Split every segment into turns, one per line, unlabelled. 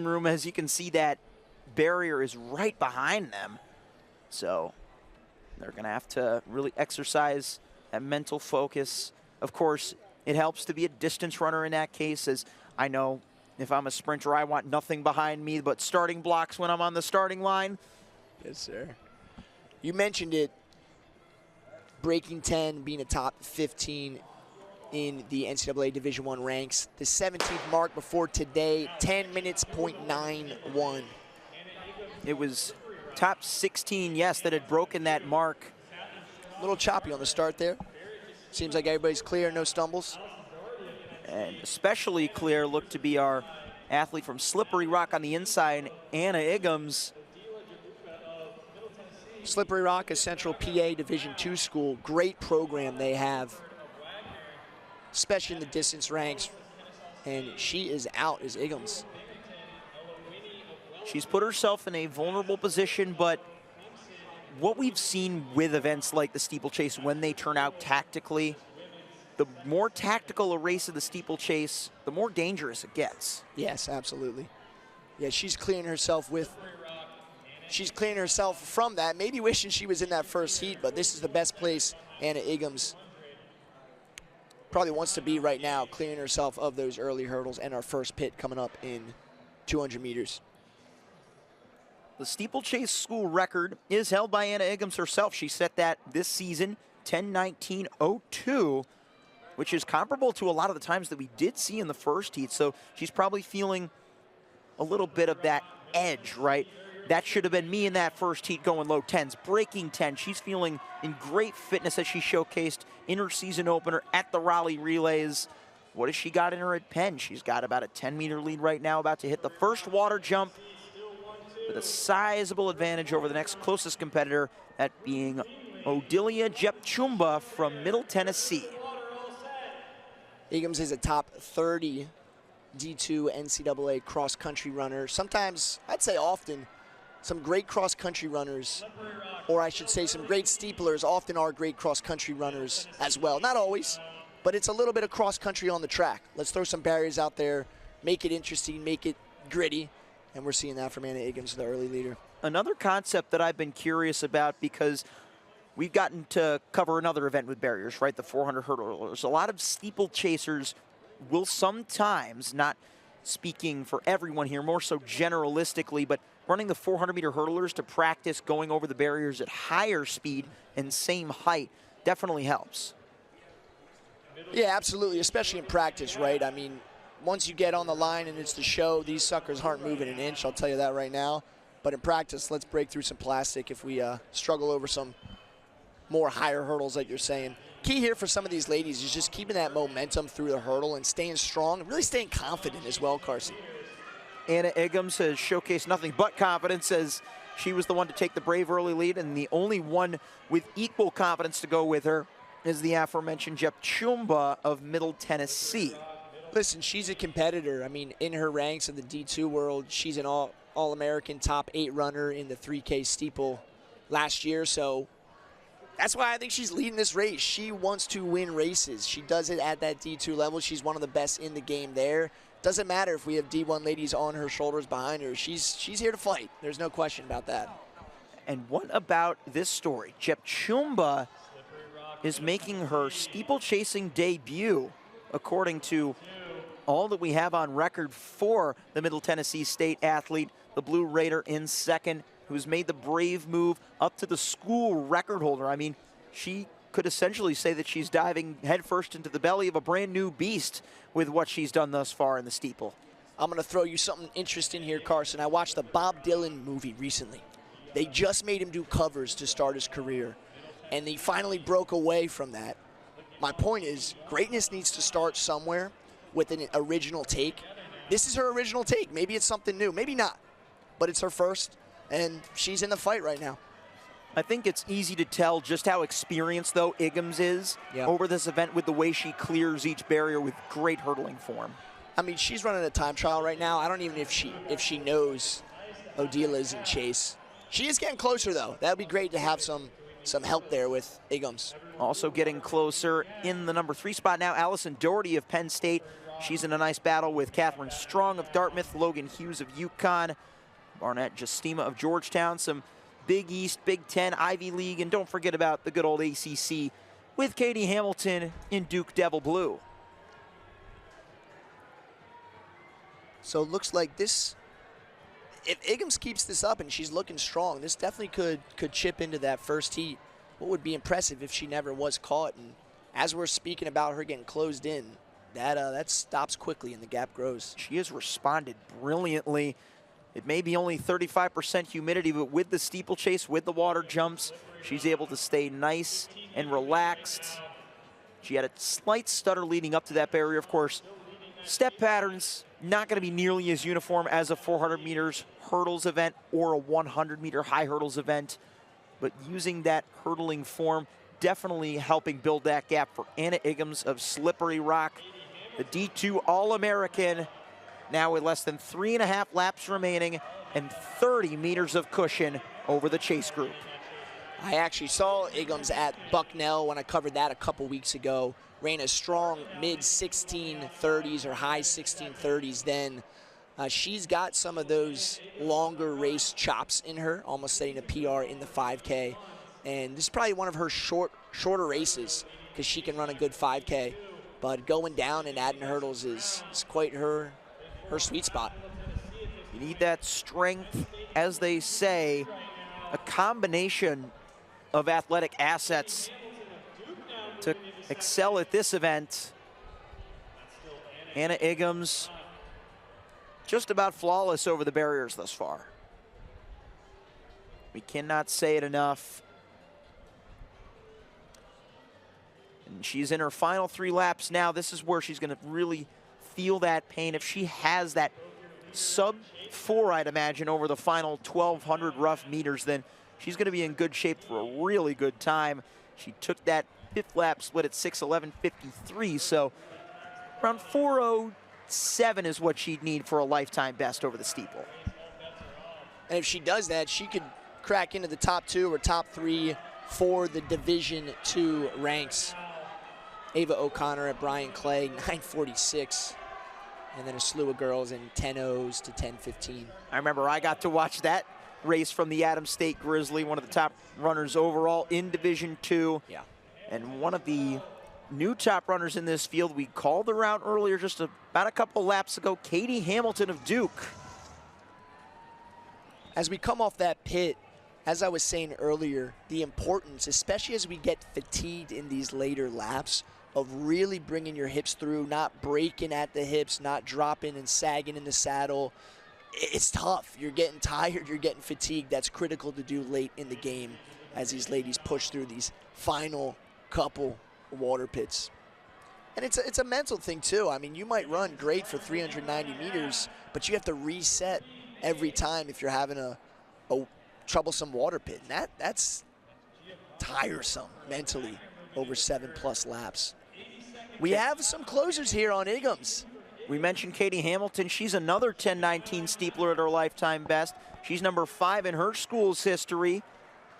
room, as you can see, that barrier is right behind them. So they're going to have to really exercise that mental focus. Of course, it helps to be a distance runner in that case, as I know if I'm a sprinter, I want nothing behind me but starting blocks when I'm on the starting line.
Yes, sir. You mentioned it, breaking 10, being a top 15 in the NCAA Division I ranks. The 17th mark before today, 10 minutes, .91.
It was top 16, yes, that had broken that mark.
A little choppy on the start there. Seems like everybody's clear, no stumbles.
And especially clear looked to be our athlete from Slippery Rock on the inside, Anna Iggums.
Slippery Rock, a Central PA Division II school. Great program they have, especially in the distance ranks. And she is out as Iggums.
She's put herself in a vulnerable position, but what we've seen with events like the steeplechase, when they turn out tactically, the more tactical a race of the steeplechase, the more dangerous it gets.
Yes, absolutely. Yeah, she's clearing herself from that. Maybe wishing she was in that first heat, but this is the best place Anna Iggums probably wants to be right now, clearing herself of those early hurdles and our first pit coming up in 200 meters.
The steeplechase school record is held by Anna Iggums herself. She set that this season, 10:19:02, which is comparable to a lot of the times that we did see in the first heat. So she's probably feeling a little bit of that edge, right? That should have been me in that first heat going low 10s, breaking 10. She's feeling in great fitness as she showcased in her season opener at the Raleigh Relays. What has she got in her at Penn? She's got about a 10-meter lead right now, about to hit the first water jump with a sizable advantage over the next closest competitor, that being Odilia Jepchumba from Middle Tennessee.
Iggums is a top 30 D2 NCAA cross-country runner. Sometimes, I'd say often, some great cross-country runners, or I should say some great steeplers often are great cross-country runners as well. Not always, but it's a little bit of cross-country on the track. Let's throw some barriers out there, make it interesting, make it gritty, and we're seeing that from Anna Iggums, the early leader.
Another concept that I've been curious about, because we've gotten to cover another event with barriers, right? The 400 hurdlers. A lot of steeplechasers will sometimes, not speaking for everyone here, more so generalistically, but running the 400-meter hurdlers to practice going over the barriers at higher speed and same height definitely helps.
Yeah, absolutely, especially in practice, right? I mean, once you get on the line and it's the show, these suckers aren't moving an inch, I'll tell you that right now. But in practice, let's break through some plastic if we struggle over some more higher hurdles like you're saying. Key here for some of these ladies is just keeping that momentum through the hurdle and staying strong and really staying confident as well, Carson.
Anna Iggums has showcased nothing but confidence, as she was the one to take the brave early lead, and the only one with equal confidence to go with her is the aforementioned Jepchumba of Middle Tennessee.
Listen, she's a competitor. I mean, in her ranks of the D2 world, she's an All-American top 8 runner in the 3K steeple last year, so that's why I think she's leading this race. She wants to win races. She does it at that D2 level. She's one of the best in the game there. Doesn't matter if we have D1 ladies on her shoulders behind her. She's here to fight. There's no question about that.
And what about this story? Jepchumba is making her steeplechasing debut, according to all that we have on record for the Middle Tennessee State athlete, the Blue Raider in second, who's made the brave move up to the school record holder. I mean, she could essentially say that she's diving headfirst into the belly of a brand new beast with what she's done thus far in the steeple.
I'm going to throw you something interesting here, Carson. I watched the Bob Dylan movie recently. They just made him do covers to start his career, and he finally broke away from that. My point is, greatness needs to start somewhere with an original take. This is her original take. Maybe it's something new, maybe not, but it's her first, and she's in the fight right now.
I think it's easy to tell just how experienced, though, Iggums is over this event with the way she clears each barrier with great hurdling form.
I mean, she's running a time trial right now. I don't even know if she knows Odilia's in chase. She is getting closer, though. That would be great to have some help there with Iggums.
Also getting closer in the number 3 spot now, Allison Doherty of Penn State, She's in a nice battle with Catherine Strong of Dartmouth, Logan Hughes of UConn, Barnett Justima of Georgetown. Some Big East, Big Ten, Ivy League, and don't forget about the good old ACC with Katie Hamilton in Duke Devil Blue.
So it looks like this, if Iggums keeps this up and she's looking strong, this definitely could chip into that first heat. What would be impressive if she never was caught? And as we're speaking about her getting closed in, that stops quickly and the gap grows.
She has responded brilliantly. It may be only 35% humidity, but with the steeplechase, with the water jumps, she's able to stay nice and relaxed. She had a slight stutter leading up to that barrier, of course. Step patterns, not going to be nearly as uniform as a 400 meters hurdles event or a 100 meter high hurdles event, but using that hurdling form, definitely helping build that gap for Anna Iggums of Slippery Rock, the D2 All-American, now with less than 3.5 laps remaining and 30 meters of cushion over the chase group.
I actually saw Iggums at Bucknell when I covered that a couple weeks ago. Ran a strong mid-1630s or high 1630s then. She's got some of those longer race chops in her, almost setting a PR in the 5K. And this is probably one of her shorter races because she can run a good 5K. But going down and adding hurdles is quite her sweet spot.
You need that strength, as they say, a combination of athletic assets to excel at this event. Anna Iggums just about flawless over the barriers thus far. We cannot say it enough. And she's in her final 3 laps now. This is where she's going to really feel that pain. If she has that sub 4, I'd imagine, over the final 1,200 rough meters, then she's going to be in good shape for a really good time. She took that 5th lap split at 6:11.53, so around 4:07 is what she'd need for a lifetime best over the steeple.
And if she does that, she could crack into the top 2 or top 3 for the Division II ranks. Ava O'Connor at Brian Clay, 9:46. And then a slew of girls in 10:0s to 10:15.
I remember I got to watch that race from the Adams State Grizzly, one of the top runners overall in Division II.
Yeah.
And one of the new top runners in this field, we called her out earlier just about a couple laps ago, Katie Hamilton of Duke.
As we come off that pit, as I was saying earlier, the importance, especially as we get fatigued in these later laps, of really bringing your hips through, not breaking at the hips, not dropping and sagging in the saddle. It's tough. You're getting tired. You're getting fatigued. That's critical to do late in the game as these ladies push through these final couple water pits. And it's a mental thing, too. I mean, you might run great for 390 meters, but you have to reset every time if you're having a troublesome water pit. And that's tiresome mentally over 7+ laps. We have some closers here on Iggums.
We mentioned Katie Hamilton. She's another 10:19 steepler at her lifetime best. She's number 5 in her school's history.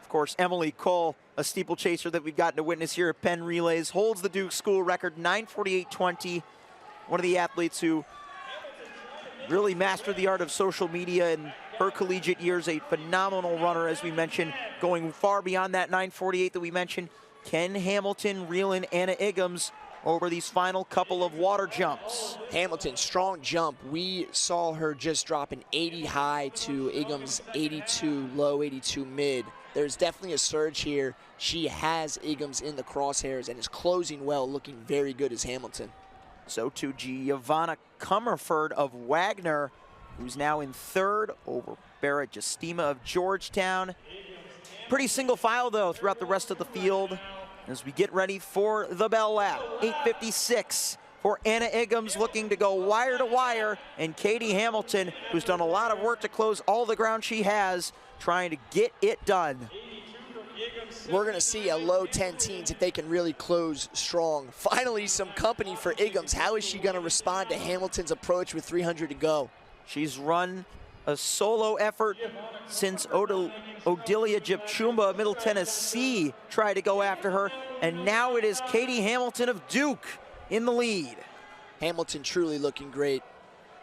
Of course, Emily Cole, a steeplechaser that we've gotten to witness here at Penn Relays, holds the Duke school record, 9:48.20. One of the athletes who really mastered the art of social media in her collegiate years, a phenomenal runner, as we mentioned, going far beyond that 9:48 that we mentioned. Can Hamilton reel in Anna Iggums over these final couple of water jumps?
Hamilton, strong jump. We saw her just drop an 80 high to Iggums 82 low, 82 mid. There's definitely a surge here. She has Iggums in the crosshairs and is closing well, looking very good as Hamilton.
So too Giovanna Comerford of Wagner, who's now in 3rd over Barrett Justima of Georgetown. Pretty single file, though, throughout the rest of the field as we get ready for the bell lap. 8:56 for Anna Iggums, looking to go wire to wire, and Katie Hamilton, who's done a lot of work to close all the ground she has, trying to get it done.
We're going to see a low 10 teens if they can really close strong. Finally, some company for Iggums. How is she going to respond to Hamilton's approach with 300 to go?
She's run a solo effort since Odilia Jepchumba of Middle Tennessee tried to go after her, and now it is Katie Hamilton of Duke in the lead.
Hamilton truly looking great.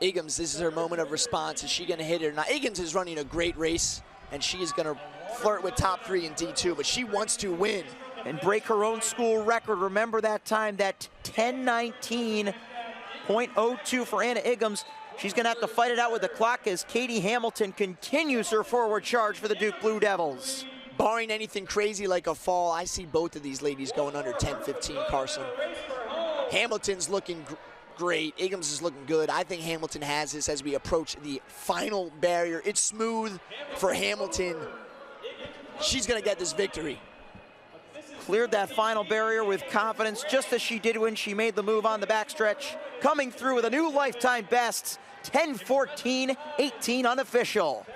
Iggams, this is her moment of response. Is she going to hit it or not? Iggams is running a great race, and she is going to flirt with top 3 in D2, but she wants to win.
And break her own school record. Remember that time, that 10:19.02 for Anna Iggams. She's going to have to fight it out with the clock as Katie Hamilton continues her forward charge for the Duke Blue Devils.
Barring anything crazy like a fall, I see both of these ladies going under 10:15, Carson. Hamilton's looking great. Iggams is looking good. I think Hamilton has this as we approach the final barrier. It's smooth for Hamilton. She's going to get this victory.
Cleared that final barrier with confidence, just as she did when she made the move on the backstretch. Coming through with a new lifetime best, 10:14.18 unofficial.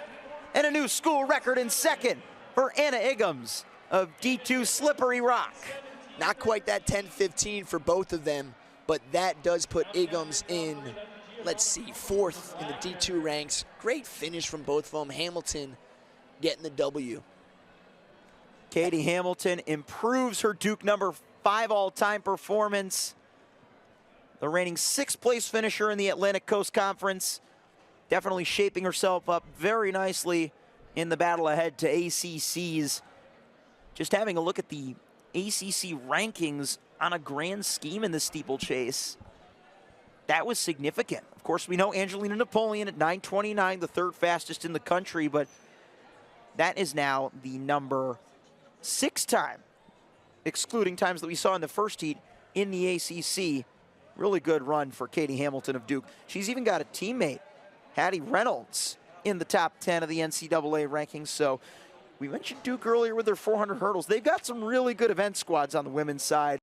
And a new school record in second for Anna Iggams of D2 Slippery Rock.
Not quite that 10:15 for both of them, but that does put Iggams in, let's see, 4th in the D2 ranks. Great finish from both of them. Hamilton getting the W.
Katie Hamilton improves her Duke number 5 all-time performance. The reigning 6th place finisher in the Atlantic Coast Conference. Definitely shaping herself up very nicely in the battle ahead to ACCs. Just having a look at the ACC rankings on a grand scheme in the steeplechase. That was significant. Of course, we know Angelina Napoleon at 9:29, the 3rd fastest in the country, but that is now the number 6 time, excluding times that we saw in the first heat in the ACC. Really good run for Katie Hamilton of Duke. She's even got a teammate, Hattie Reynolds, in the top 10 of the NCAA rankings. So we mentioned Duke earlier with their 400 hurdles. They've got some really good event squads on the women's side.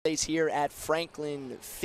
Here at Franklin Field.